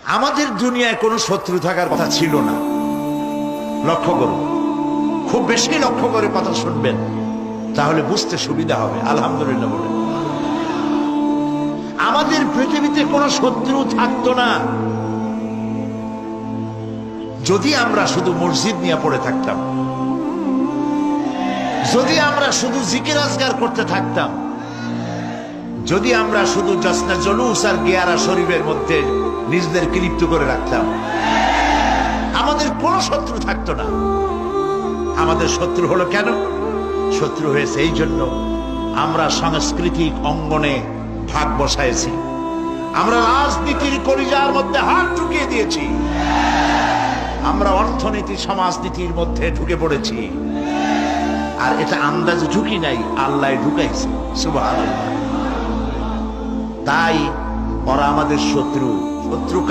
আমাদের দুনিয়ায় কোনো শত্রু থাকার কথা ছিল না। লক্ষ্য করুন, খুব বেশি লক্ষ্য করে কথা শুনবেন, তাহলে বুঝতে সুবিধা হবে। আলহামদুলিল্লাহ বলে আমাদের পৃথিবীতে কোনো শত্রু থাকতো না যদি আমরা শুধু মসজিদ নিয়ে পড়ে থাকতাম, যদি আমরা শুধু জিকির আজগার করতে থাকতাম, যদি আমরা শুধু জসনা জলুস আর গিয়ারা শরীফের মধ্যে নিজেদেরকে লিপ্ত করে রাখতাম, আমাদের কোনো শত্রু থাকতো না। আমাদের শত্রু হলো কেন? শত্রু হয়েছে এই জন্য আমরা সাংস্কৃতিক অঙ্গনে ভাগ বসাইছি, আমরা রাজনীতির কলিজার মধ্যে হাত ঢুকিয়ে দিয়েছি, আমরা অর্থনীতি সমাজনীতির মধ্যে ঢুকে পড়েছি। আর এটা আন্দাজে ঢুকি নাই, আল্লাহ ঢুকাইছে। সুবহানাল্লাহ। তাই ওরা আমাদের শত্রু। শত্রু